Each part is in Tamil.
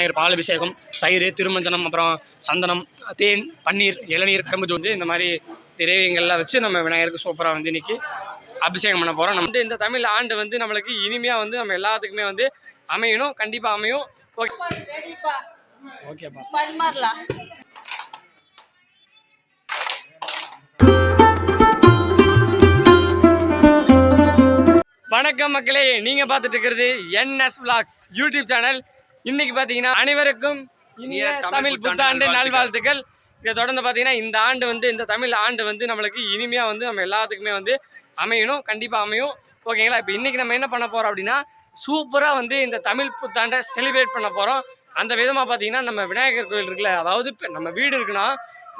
விநாயகர் பால் அபிஷேகம், தயிர், திருமஞ்சனம், அப்புறம் சந்தனம், தேன், பன்னீர், இளநீர், கரும்பு ஜூஸ் இந்த மாதிரி திரவியங்கள்லாம் வச்சு நம்ம விநாயகருக்கு சூப்பராக வந்து இன்னைக்கு அபிஷேகம் பண்ண போகிறோம். நம்ம வந்து இந்த தமிழ் ஆண்டு வந்து நம்மளுக்கு இனிமையாக வந்து நம்ம எல்லாத்துக்குமே வந்து அமையணும், கண்டிப்பாக அமையும். ஓகேப்பா. வணக்கம் மக்களே, நீங்கள் பார்த்துட்டு இருக்கிறது NS Vlogs யூடியூப் சேனல். இன்னைக்கு பார்த்தீங்கன்னா அனைவருக்கும் இனிய தமிழ் புத்தாண்டு நல்வாழ்த்துக்கள். இதை தொடர்ந்து பார்த்தீங்கன்னா இந்த ஆண்டு வந்து இந்த தமிழ் ஆண்டு வந்து நம்மளுக்கு இனிமையாக வந்து நம்ம எல்லாத்துக்குமே வந்து அமையணும், கண்டிப்பாக அமையும். ஓகேங்களா? இப்போ இன்றைக்கி நம்ம என்ன பண்ண போகிறோம் அப்படின்னா சூப்பராக வந்து இந்த தமிழ் புத்தாண்டை செலிப்ரேட் பண்ண போகிறோம். அந்த விதமாக பார்த்தீங்கன்னா நம்ம விநாயகர் கோயில் இருக்குல்ல, அதாவது இப்போ நம்ம வீடு இருக்குன்னா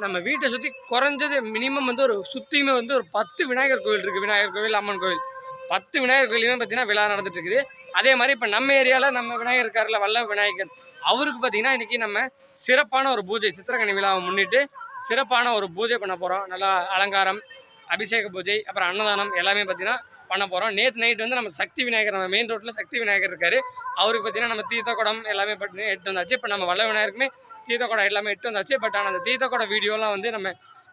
நம்ம வீட்டை சுற்றி குறைஞ்சது மினிமம் வந்து ஒரு சுற்றியுமே வந்து ஒரு 10 விநாயகர் கோயில் இருக்குது. விநாயகர் கோவில், அம்மன் கோவில், 10 விநாயகர் கோயிலுமே பார்த்தீங்கன்னா விழா நடந்துட்டு இருக்குது. அதே மாதிரி இப்போ நம்ம ஏரியாவில் நம்ம விநாயகர் இருக்கார்ல, வல்ல விநாயகர், அவருக்கு பார்த்தீங்கன்னா இன்றைக்கி நம்ம சிறப்பான ஒரு பூஜை, சித்திரக்கனி விழாவை முன்னிட்டு சிறப்பான ஒரு பூஜை பண்ண போகிறோம். நல்லா அலங்காரம், அபிஷேக பூஜை, அப்புறம் அன்னதானம் எல்லாமே பார்த்தீங்கன்னா பண்ண போகிறோம். நேற்று நைட்டு வந்து நம்ம சக்தி விநாயகர், நம்ம மெயின் ரோட்டில் சக்தி விநாயகர் இருக்கார், அவருக்கு பார்த்தீங்கன்னா நம்ம தீர்த்த குடம் எல்லாமே பண்ணி எட்டு வந்தாச்சு. இப்போ நம்ம வல்ல விநாயகருக்குமே தீர்த்த குடம் எல்லாமே எட்டு வந்தாச்சு. பட் ஆனால் அந்த தீர்த்த குடம் வீடியோலாம் வந்து நம்ம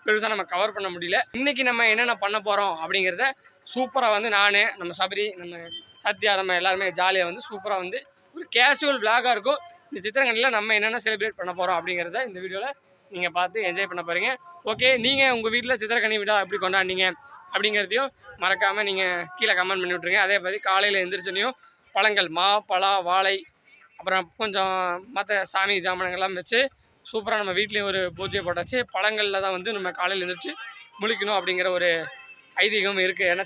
பெருசாக நம்ம கவர் பண்ண முடியல. இன்றைக்கி நம்ம என்னென்ன பண்ண போகிறோம் அப்படிங்கிறத சூப்பராக வந்து நான், நம்ம சபரி, நம்ம சத்யா, நம்ம எல்லாருமே ஜாலியாக வந்து சூப்பராக வந்து ஒரு கேஷுவல் விளாகாக இருக்கும். இந்த சித்திரக்கனியில் நம்ம என்னென்ன செலிப்ரேட் பண்ண போகிறோம் அப்படிங்கிறத இந்த வீடியோவில் நீங்கள் பார்த்து என்ஜாய் பண்ண போகிறீங்க. ஓகே, நீங்கள் உங்கள் வீட்டில் சித்திரக்கனி விழா எப்படி கொண்டாடினீங்க அப்படிங்கிறதையும் மறக்காமல் நீங்கள் கீழே கமெண்ட் பண்ணி விட்ருங்க. அதே மாதிரி காலையில் எந்திரிச்சோன்னையும் பழங்கள், மா, பலா, வாழை, அப்புறம் கொஞ்சம் மற்ற சாமி ஜாமான்கள்லாம் வச்சு சூப்பராக நம்ம வீட்லேயும் ஒரு பூஜை போட்டாச்சு. பழங்களில் தான் வந்து நம்ம காலையில் எழுந்திரிச்சு முழிக்கணும் அப்படிங்கிற ஒரு ஐதீகம் இருக்குது. ஏன்னா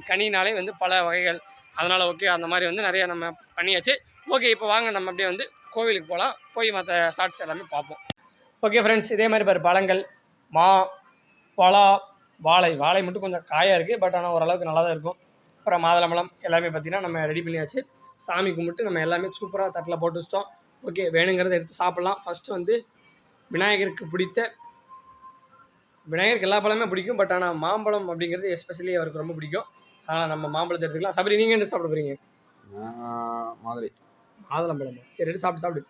கனினாலே வந்து பல வகைகள், அதனால் ஓகே அந்த மாதிரி வந்து நிறையா நம்ம பண்ணியாச்சு. ஓகே, இப்போ வாங்க நம்ம அப்படியே வந்து கோவிலுக்கு போகலாம், போய் மற்ற ஷார்ட்ஸ் எல்லாமே பார்ப்போம். ஓகே ஃப்ரெண்ட்ஸ், இதே மாதிரி பாரு பழங்கள், மா, பலா, வாழை மட்டும் கொஞ்சம் காயாக இருக்குது, பட் ஆனால் ஓரளவுக்கு நல்லா தான் இருக்கும். அப்புறம் மாதுளம்பழம் எல்லாமே பார்த்திங்கன்னா நம்ம ரெடி பண்ணியாச்சு. சாமி கும்பிட்டு நம்ம எல்லாமே சூப்பராக தட்டில் போட்டு வச்சிட்டோம். ஓகே, வேணுங்கிறத எடுத்து சாப்பிட்லாம். ஃபஸ்ட்டு வந்து விநாயகருக்கு பிடித்த, விநாயகருக்கு எல்லா பழமே பிடிக்கும், பட் ஆனால் மாம்பழம் அப்படிங்கிறது எஸ்பெஷலி அவருக்கு ரொம்ப பிடிக்கும். அதனால் நம்ம மாம்பழத்தை எடுத்துக்கலாம். சபரி, நீங்கள் என்ன சாப்பிட போகிறீங்க? மாதுளம்பழம். சரி, எடுத்து சாப்பிடு.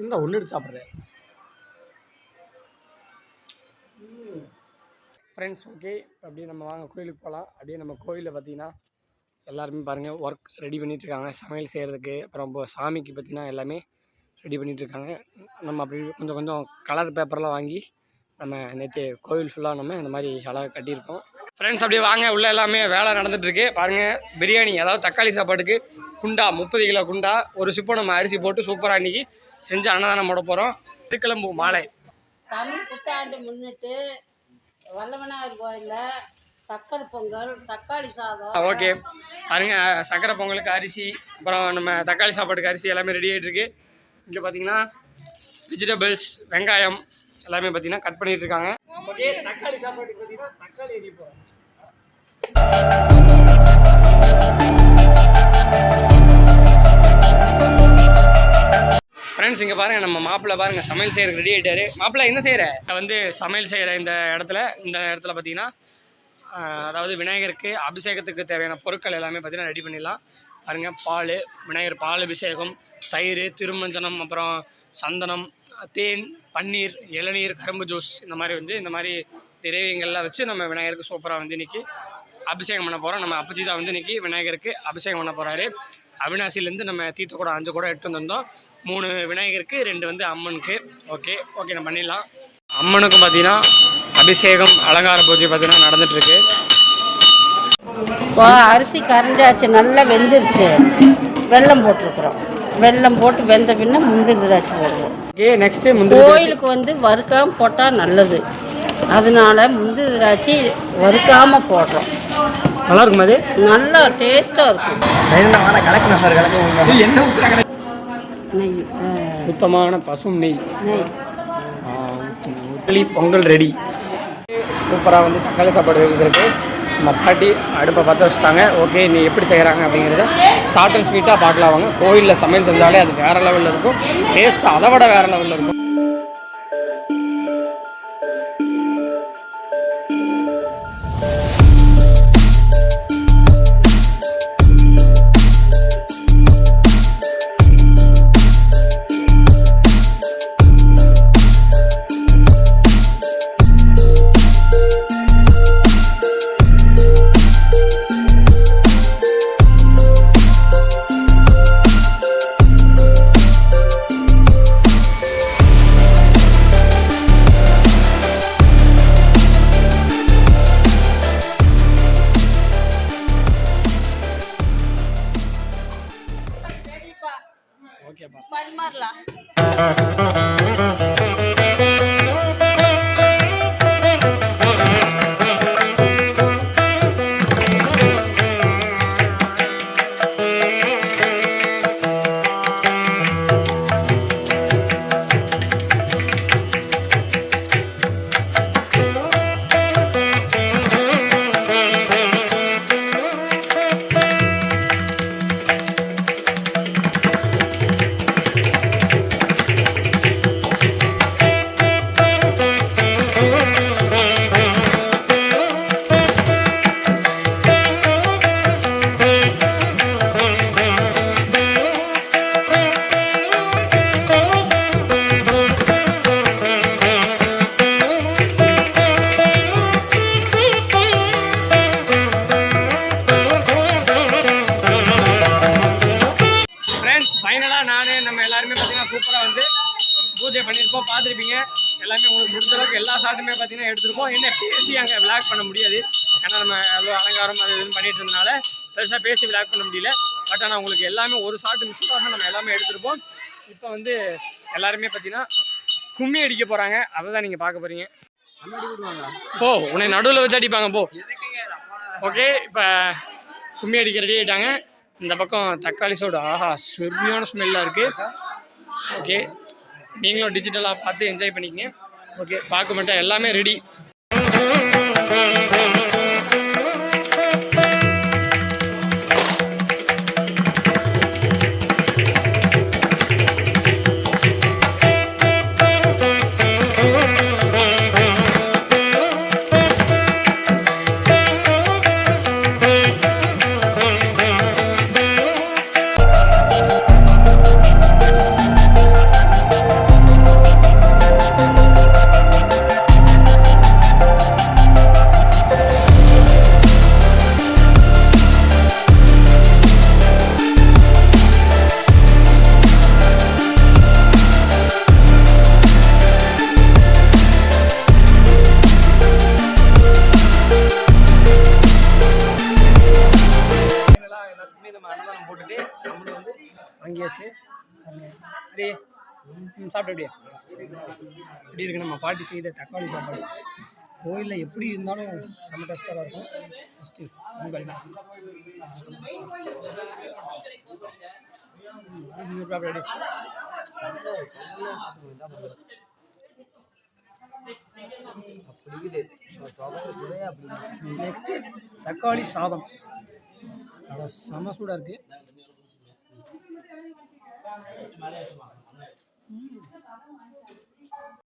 என்ன ஒன்று எடுத்து சாப்பிட்றேன் ஃப்ரெண்ட்ஸ். ஓகே, அப்படியே நம்ம வாங்க கோயிலுக்கு போகலாம். அப்படியே நம்ம கோயிலில் பார்த்திங்கன்னா எல்லாருமே பாருங்கள் ஒர்க் ரெடி பண்ணிகிட்ருக்காங்க சமையல் செய்கிறதுக்கு. அப்புறம் சாமிக்கு பார்த்திங்கன்னா எல்லாமே ரெடி பண்ணிகிட்ருக்காங்க. நம்ம அப்படி கொஞ்சம் கலர் பேப்பர்லாம் வாங்கி நம்ம நேற்று கோவில் ஃபுல்லாக நம்ம இந்த மாதிரி அழகாக கட்டியிருக்கோம். ஃப்ரெண்ட்ஸ், அப்படியே வாங்க, உள்ளே எல்லாமே வேலை நடந்துகிட்ருக்கு. பாருங்கள், பிரியாணி, அதாவது தக்காளி சாப்பாட்டுக்கு குண்டா, 30 கிலோ குண்டா, ஒரு சிப்போ நம்ம அரிசி போட்டு சூப்பராக இன்றைக்கி செஞ்சு அன்னதானம் போட போகிறோம். திருக்கிழம்பு மாலை தமிழ் புத்தாண்டு முன்னிட்டு வல்லவிநாயகர் கோயிலில் சக்கரை பொங்கல், தக்காளி சாதம். ஓகே, பாருங்க, சக்கரை பொங்கலுக்கு அரிசி, அப்புறம் நம்ம தக்காளி சாப்பாட்டுக்கு அரிசி எல்லாமே ரெடி ஆகிட்டுருக்கு. இங்கே பார்த்தீங்கன்னா வெஜிடபிள்ஸ், வெங்காயம் எல்லாமே பார்த்தீங்கன்னா கட் பண்ணிட்டு இருக்காங்க. ஓகே, தக்காளி சாப்பாட்டுக்கு பார்த்தீங்கன்னா தக்காளி எரி போகிறோம். ஃப்ரெண்ட்ஸ், இங்கே பாருங்கள், நம்ம மாப்பிள்ளை பாருங்கள் சமையல் செய்கிறதுக்கு ரெடி ஆகிட்டாரு. மாப்பிள்ளை என்ன செய்கிற? வந்து சமையல் செய்கிற இந்த இடத்துல பார்த்தீங்கன்னா அதாவது விநாயகருக்கு அபிஷேகத்துக்கு தேவையான பொருட்கள் எல்லாமே பார்த்தீங்கன்னா ரெடி பண்ணிடலாம். பாருங்கள், பால், விநாயகர் பால் அபிஷேகம், தயிர், திருமஞ்சனம், அப்புறம் சந்தனம், தேன், பன்னீர், இளநீர், கரும்பு ஜூஸ் இந்த மாதிரி திரவியங்கள்லாம் வச்சு நம்ம விநாயகருக்கு சூப்பராக வந்து இன்றைக்கி அபிஷேகம் பண்ண போகிறோம். நம்ம அப்பச்சி தான் வந்து இன்றைக்கி விநாயகருக்கு அபிஷேகம் பண்ண போகிறாரு. அவினாசிலேருந்து நம்ம தீர்த்த கூட 5 கூட எடுத்து வந்திருந்தோம். 3 விநாயகருக்கு, 2 வந்து அம்மனுக்கு. ஓகே, நம்ம பண்ணிடலாம். அம்மனுக்கும் பார்த்தீங்கன்னா அபிஷேகம், அலங்கார பூஜை பார்த்தீங்கன்னா நடந்துட்டுருக்கு. இப்போ அரிசி கரைஞ்சாச்சு, நல்லா வெந்துருச்சு. வெல்லம் போட்டிருக்குறோம். வெல்லம் போட்டு வெந்த பின்ன முந்திரி திராட்சை போடுவோம். ஓகே, நெக்ஸ்ட்டு கோயிலுக்கு வந்து வறுக்காமல் போட்டால் நல்லது, அதனால முந்திரி திராட்சை வறுக்காமல் போடுறோம். நல்லா இருக்கும், அது நல்லா டேஸ்ட்டாக இருக்கும். நெய், சுத்தமான பசும் நெய். பொங்கல் ரெடி. சூப்பராக வந்து தக்காளி சாப்பாடு வைக்கிறதுக்கு நம்ம பாட்டி அடுப்பை பற்ற வச்சுட்டாங்க. ஓகே, நீ எப்படி செய்கிறாங்க அப்படிங்கிறத ஷார்ட் அண்ட் ஸ்வீட்டாக பார்க்கலாம். வாங்க, கோயிலில் சமையல் செஞ்சாலே அது வேறு லெவலில் இருக்கும், டேஸ்ட்டு அதை விட வேறு லெவலில் இருக்கும். ஓகேப்பா. பரிமாறலாம். ஃப்ரெண்ட்ஸ் ஃபைனலாக நானே நம்ம எல்லாருமே பார்த்தீங்கன்னா சூப்பராக வந்து பூஜை பண்ணியிருப்போம், பார்த்துருப்பீங்க. எல்லாமே உங்களுக்கு முடிஞ்ச அளவுக்கு எல்லா ஷாட்டுமே பார்த்தீங்கன்னா எடுத்திருப்போம். என்ன பேசி அங்கே விளாக் பண்ண முடியாது, ஏன்னா நம்ம அவ்வளோ அலங்காரம் அது இதுன்னு பண்ணிட்டு இருந்தனால பெருசாக பேசி விளாக் பண்ண முடியல. பட் ஆனால் உங்களுக்கு எல்லாமே ஒரு ஷாட்டு மிஸ் ஆகாமல் நம்ம எல்லாமே எடுத்திருப்போம். இப்போ வந்து எல்லாருமே பார்த்தீங்கன்னா கும்மி அடிக்க போகிறாங்க, அதை தான் நீங்கள் பார்க்க போகிறீங்க. போ, உன்னை நடுவில் வச்சு அடிப்பாங்க போ. ஓகே, இப்போ கும்மி அடிக்க ரெடி ஆகிட்டாங்க. இந்த பக்கம் தக்காளி சோடு, ஆஹா சரியான ஸ்மெல்லாக இருக்குது. ஓகே, நீங்களும் டிஜிட்டலாக பார்த்து என்ஜாய் பண்ணிக்கங்க. ஓகே, பார்க்க மாட்டேன், எல்லாமே ரெடி. போட்டுட்டு நம்மளும் வந்து வாங்கியாச்சு. அப்படியே சாப்பிட்டு எப்படி இருக்கு நம்ம பாட்டி செய்த தக்காளி சாப்பாடு. கோயிலில் எப்படி இருந்தாலும் செம்ம டேஸ்ட்டாக இருக்கும். ஃபஸ்ட்டு பொங்கல் நெக்ஸ்ட்டு தக்காளி சாதம். செம சூடாக இருக்குது.